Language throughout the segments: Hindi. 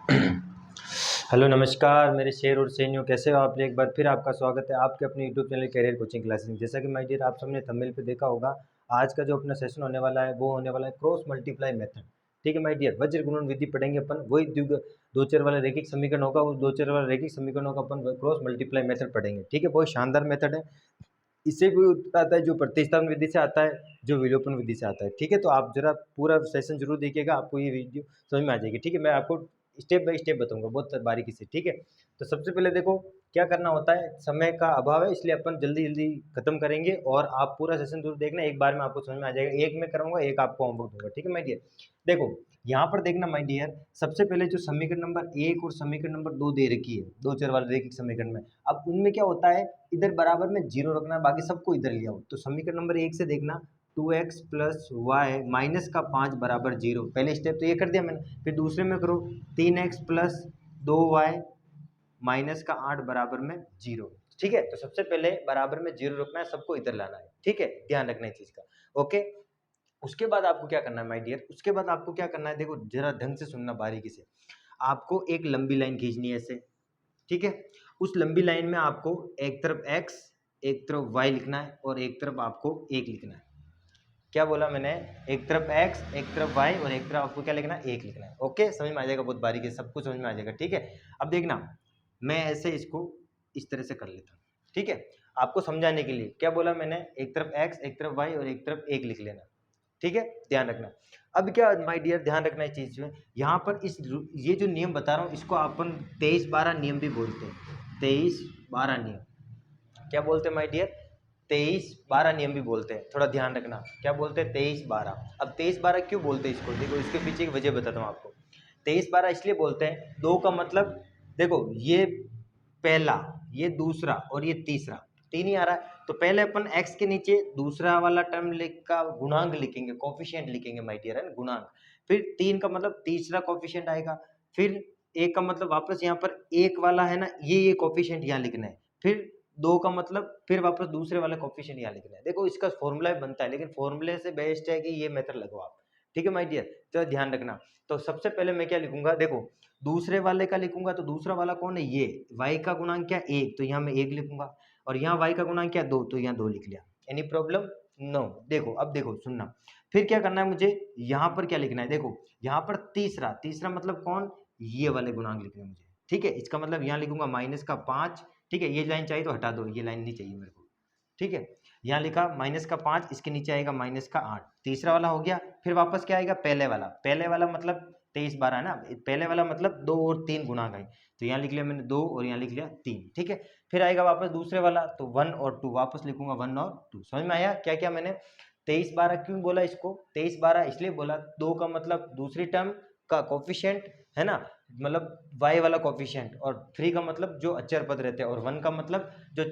हेलो नमस्कार मेरे शेर और सैनियों, कैसे हो आप। एक बार फिर आपका स्वागत है आपके अपने YouTube channel career coaching classes में। जैसा कि माय डियर आप सबने थंबनेल पे देखा होगा, आज का जो अपना सेशन होने वाला है वो होने वाला है क्रॉस मल्टीप्लाई मेथड। ठीक है माय डियर, वज्र गुणन विधि पढ़ेंगे अपन। वही दो चर वाला रैखिक समीकरण होगा, उस दो चर वाला रैखिक समीकरणों का अपन क्रॉस मल्टीप्लाई मेथड पढ़ेंगे। ठीक है, बहुत शानदार मेथड है। इससे भी उत्तर आता है जो प्रतिस्थापन विधि से आता है, जो विलोपन विधि से आता है। ठीक है, तो आप जरा पूरा सेशन जरूर देखिएगा, आपको ये वीडियो समझ में आ जाएगी। ठीक है, मैं आपको स्टेप बाय स्टेप बताऊंगा बहुत बारीकी से। ठीक है, तो सबसे पहले देखो क्या करना होता है। समय का अभाव है इसलिए अपन जल्दी जल्दी खत्म करेंगे, और आप पूरा सेशन जरूर देखना, एक बार में आपको समझ में आ जाएगा। एक मैं कराऊंगा, एक आपको होमवर्क दूंगा। ठीक है माय डियर, देखो यहाँ पर देखना माय डियर, सबसे पहले जो समीकरण नंबर 1 और समीकरण नंबर 2 दे रखी है, दो चर वाले रैखिक समीकरण में, अब उनमें क्या होता है, इधर बराबर में जीरो रखना है, बाकी सबको इधर लिया हो। तो समीकरण नंबर 1 से देखना, 2x प्लस वाई माइनस का 5 बराबर जीरो। पहले स्टेप तो ये कर दिया मैंने, फिर दूसरे में करो 3x प्लस 2y माइनस का 8 बराबर में जीरो। ठीक है, तो सबसे पहले बराबर में जीरो रखना है, सबको इधर लाना है। ठीक है, ध्यान रखना है चीज का। ओके, उसके बाद आपको क्या करना है माय डियर, उसके बाद आपको क्या करना है, देखो जरा ढंग से सुनना बारीकी से। आपको एक लंबी लाइन खींचनी है ऐसे। ठीक है, उस लंबी लाइन में आपको एक तरफ x एक तरफ y लिखना है, और एक तरफ आपको 1 लिखना है। क्या बोला मैंने, एक तरफ x एक तरफ y और एक तरफ आपको क्या लिखना है, 1 लिखना है। ओके, समझ में आ जाएगा, बहुत बारीकी से सब कुछ समझ में आ जाएगा। ठीक है, अब देखना मैं ऐसे इसको इस तरह से कर लेता हूँ। ठीक है, आपको समझाने के लिए क्या बोला मैंने, एक तरफ x एक तरफ y और एक तरफ 1 लिख लेना। ठीक है, ध्यान रखना। अब क्या माय डियर ध्यान रखना है चीज में, यहाँ पर ये जो नियम बता रहा हूँ इसको अपन 23-12 नियम भी बोलते हैं। 23-12 नियम क्या बोलते हैं माय डियर, 23-12 नियम भी बोलते हैं। थोड़ा ध्यान रखना, क्या बोलते हैं, 23-12। अब 23-12 क्यों बोलते हैं इसको, देखो इसके पीछे एक वजह बताता हूँ आपको। 23-12 इसलिए बोलते हैं, दो का मतलब देखो ये पहला, ये दूसरा और ये तीसरा, तीन ही आ रहा है। तो पहले अपन x के नीचे दूसरा वाला टर्म का गुणांक लिखेंगे, कोफिशिएंट लिखेंगे माय डियर, है ना, गुणांक। फिर 3 का मतलब तीसरा कोफिशिएंट आएगा। फिर 1 का मतलब वापस यहाँ पर 1 वाला है ना, ये कोफिशिएंट यहाँ लिखना है। फिर 2 का मतलब फिर वापस दूसरे वाले कोफिशिएंट यहाँ लिखना है। देखो इसका फॉर्मूला भी बनता है, लेकिन फॉर्मूले से बेस्ट है कि ये मेथड लगो आप। ठीक है माय डियर, तो ध्यान रखना। तो सबसे पहले मैं क्या लिखूंगा, देखो दूसरे वाले का लिखूंगा, तो दूसरा वाला कौन है, ये y का गुणांक क्या 1, तो यहाँ मैं 1 लिखूंगा। और यहाँ y का गुणांक क्या 2, तो यहाँ 2 लिख लिया। Any problem, no. देखो अब देखो सुनना, फिर क्या करना है मुझे, यहाँ पर क्या लिखना है, देखो यहाँ पर तीसरा, तीसरा मतलब कौन, ये वाले गुणांक लिखने हैं मुझे। ठीक है, इसका मतलब यहाँ लिखूंगा -5। ठीक है, ये लाइन चाहिए तो हटा दो, ये लाइन नहीं चाहिए मेरे को। ठीक है, यहाँ लिखा -5, इसके नीचे आएगा -8, तीसरा वाला हो गया। फिर वापस क्या आएगा, पहले वाला, पहले वाला मतलब 23-12 है ना, पहले वाला मतलब 2 और 3 गुणांक है, तो यहाँ लिख लिया मैंने 2 और यहाँ लिख लिया 3। ठीक है, फिर आएगा वापस दूसरे वाला, तो 1 और 2 वापस लिखूंगा, 1 और 2। समझ में आया क्या क्या मैंने। 23-12 क्यों बोला इसको, 23-12 इसलिए बोला, 2 का मतलब दूसरी टर्म का कोफिशिएंट है ना, मतलब y वाला कोफिशिएंट, और 3 का मतलब जो अचर पद रहते हैं, और 1 का मतलब जो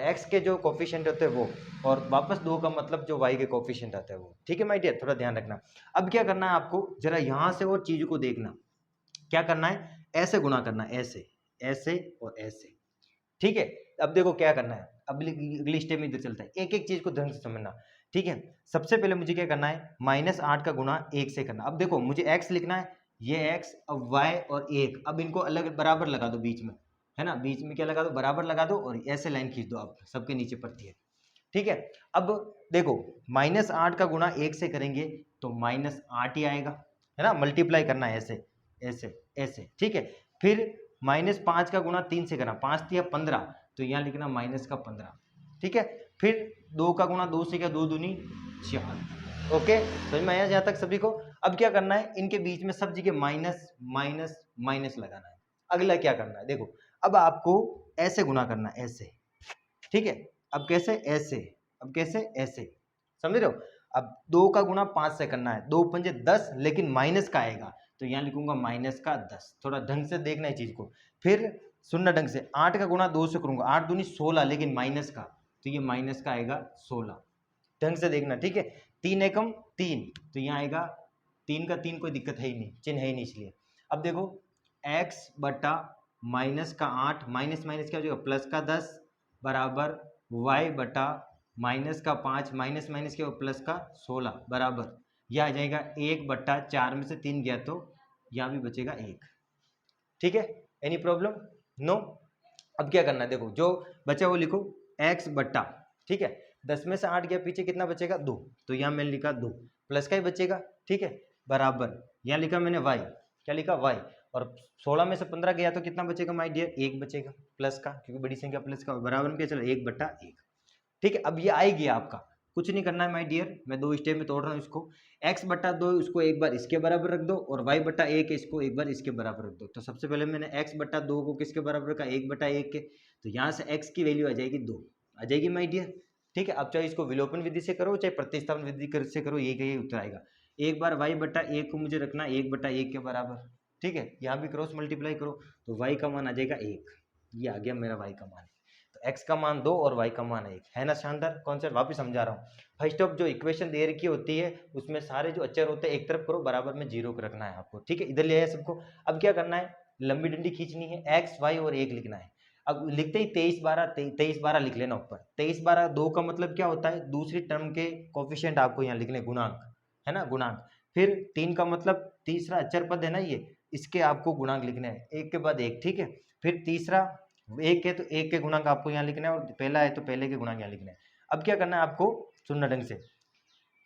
x के जो कोफिशिएंट होते हैं वो, और वापस 2 का मतलब जो y के कोफिशिएंट आते हैं वो। ठीक है माय डियर, थोड़ा ध्यान रखना। अब क्या करना है आपको, जरा यहाँ से और चीज को देखना, क्या करना है, ऐसे गुणा करना है, ऐसे ऐसे और ऐसे। ठीक है, अब देखो क्या करना है, अब अगली स्टेप में इधर चलता है, एक एक चीज को ध्यान से समझना। ठीक है, सबसे पहले मुझे क्या करना है, -8 का गुणा 1 से करना। अब देखो मुझे x लिखना है, ये x, अब y और 1, अब इनको अलग बराबर लगा दो बीच में, है ना, बीच में क्या लगा दो, बराबर लगा दो, और ऐसे लाइन खींच दो, अब सबके नीचे पड़ती है। ठीक है, अब देखो -8 का गुणा 1 से करेंगे तो -8 ही आएगा, है ना, मल्टीप्लाई करना है ऐसे ऐसे ऐसे। ठीक है, फिर -5 का गुणा 3 से करना, 5 तिया 15, तो यहाँ लिखना -15। ठीक है, फिर 2 का गुणा 2 से, क्या 2 दूनी 4। ओके, समझ में आया जहाँ तक सभी को। अब क्या करना है, इनके बीच में सब जगह माइनस माइनस माइनस लगाना है। अगला क्या करना है, देखो अब आपको ऐसे गुणा करना है, ऐसे। ठीक है, अब कैसे, ऐसे, अब कैसे, ऐसे, समझ रहे हो। अब 2 का गुणा 5 से करना है, 2 पंजे 10, लेकिन माइनस का आएगा, तो यहाँ लिखूंगा -10। थोड़ा ढंग से देखना है चीज को, फिर सुनना ढंग से। 8 का गुणा 2 से करूंगा, 8 दूनी 16, लेकिन माइनस का, तो ये माइनस का आएगा 16। ढंग से देखना, ठीक है। 3 एकम 3, तो यहाँ आएगा 3 का 3, कोई दिक्कत है ही नहीं, चिन्ह है ही नहीं इसलिए। अब देखो x बटा -8, माइनस माइनस क्या हो जाएगा, +10 बराबर y बटा -5, माइनस माइनस क्या हो, +16 बराबर, यह आ जाएगा 1/4 में से 3 गया तो यहाँ भी बचेगा 1। ठीक है, एनी प्रॉब्लम? नो। अब क्या करना है, देखो जो बचा वो लिखो x बट्टा, ठीक है, 10 में से 8 गया पीछे, कितना बचेगा 2, तो यहाँ मैंने लिखा 2 प्लस का ही बचेगा, ठीक है, बराबर यहाँ लिखा मैंने y, क्या लिखा y, और 16 में से 15 गया तो कितना बचेगा माय डियर, 1 बचेगा प्लस का, क्योंकि बड़ी संख्या प्लस का, बराबर में क्या चला 1 बट्टा 1, ठीक है। अब ये आएगी आपका, कुछ नहीं करना है माय डियर, मैं 2 स्टेप में तोड़ रहा हूँ इसको, x बट्टा 2 उसको एक बार इसके बराबर रख दो, और y बट्टा 1 इसको एक बार इसके बराबर रख दो। तो सबसे पहले मैंने x बट्टा 2 को किसके बराबर रखा, 1 बट्टा 1 के, तो यहाँ से x की वैल्यू आ जाएगी 2, आ जाएगी माय डियर, ठीक है। अब चाहे इसको विलोपन विधि से करो चाहे प्रतिस्थापन विधि से करो, यही उत्तर आएगा। एक बार y बट्टा 1 को मुझे रखना 1 बट्टा 1 के बराबर, ठीक है, यहाँ भी क्रॉस मल्टीप्लाई करो तो y का मान आ जाएगा 1, ये आ गया मेरा y का मान। तो x का मान 2 और y का मान 1 है ना, शानदार कॉन्सेप्ट। वापस समझा रहा हूँ, फर्स्ट ऑफ जो इक्वेशन दे रखी होती है उसमें सारे जो अचर होते हैं एक तरफ करो, बराबर में 0 को रखना है आपको, ठीक है, इधर ले आया सबको। अब क्या करना है, लंबी डंडी खींचनी है, x y और 1 लिखना है। अब लिखते ही 23 12 लिख लेना ऊपर, 23 12 2 का मतलब क्या होता है, दूसरी टर्म के कोफिशिएंट आपको यहाँ लिखने, गुणांक है ना, गुणांक। फिर 3 का मतलब तीसरा अचर पद है ना ये, इसके आपको गुणांक लिखने हैं एक के बाद एक, ठीक है। फिर तीसरा 1 है तो 1 के गुणांक आपको यहाँ लिखना है, और पहला है तो पहले के गुणांक यहाँ लिखना है। अब क्या करना है आपको, सुनना ढंग से,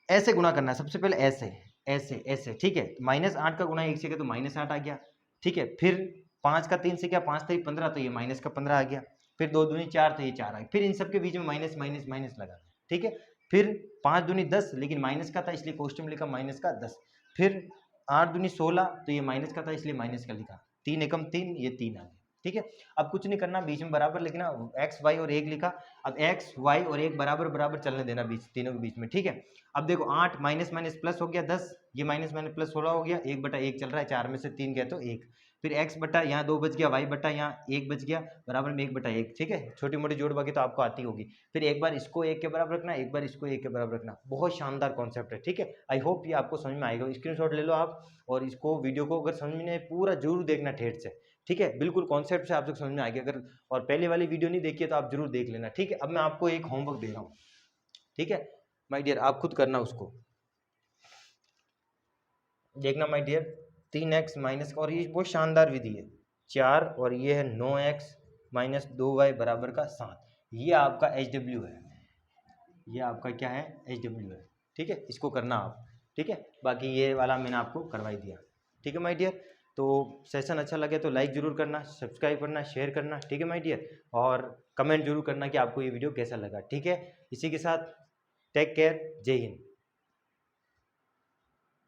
ऐसे गुणा करना है, सबसे पहले ऐसे ऐसे ऐसे, ठीक है। -8 का गुणा 1 से किया तो -8 आ गया, ठीक है। फिर 5 का 3 से किया, 5 3 15 तो ये माइनस का 15 आ गया। फिर 2 दूनी 4 तो ये 4 आ गया। फिर इन सब के बीच में माइनस माइनस माइनस लगा, ठीक है। फिर 5 दूनी 10, लेकिन माइनस का था इसलिए कोष्टक में लिखा माइनस का 10। फिर 8 दूनी 16 तो ये माइनस का था इसलिए माइनस का लिखा, 3 एकम 3, ये 3 आ गया, ठीक है। अब कुछ नहीं करना, बीच में बराबर लिखना, x y और 1 लिखा। अब x y और 1 बराबर बराबर चलने देना बीच, तीनों के बीच में, ठीक है। अब देखो 8 माइनस माइनस प्लस हो गया 10, ये माइनस माइनस प्लस 16 हो गया, 1 बटा 1 चल रहा है, 4 में से 3 गया तो 1। फिर x बटा यहाँ 2 बच गया, y बटा यहाँ 1 बच गया, बराबर में 1 बटा 1, ठीक है। छोटी मोटी जोड़ बाकी तो आपको आती होगी। फिर एक बार इसको 1 के बराबर रखना, एक बार इसको 1 के बराबर रखना, बहुत शानदार कॉन्सेप्ट है, ठीक है। आई होप ये आपको समझ में आएगा, स्क्रीनशॉट ले लो आप, और इसको वीडियो को अगर समझ में नहीं आए पूरा जरूर देखना ठेठ से, ठीक है, बिल्कुल कॉन्सेप्ट से आप तक समझ में आएगा। अगर और पहले वाली वीडियो नहीं देखी है तो आप जरूर देख लेना, ठीक है। अब मैं आपको एक होमवर्क दे रहा हूँ, ठीक है माय डियर, आप खुद करना उसको, देखना माय डियर। 3x माइनस, और ये बहुत शानदार विधि है, 4 और ये है 9x माइनस 2y बराबर का 7, ये आपका HW है, ये आपका क्या है, HW है, ठीक है। इसको करना आप, ठीक है। बाकी ये वाला मैंने आपको करवाई दिया, ठीक है माय डियर। तो सेशन अच्छा लगे तो लाइक जरूर करना, सब्सक्राइब करना, शेयर करना, ठीक है माय डियर, और कमेंट जरूर करना कि आपको ये वीडियो कैसा लगा, ठीक है। इसी के साथ टेक केयर, जय हिंद।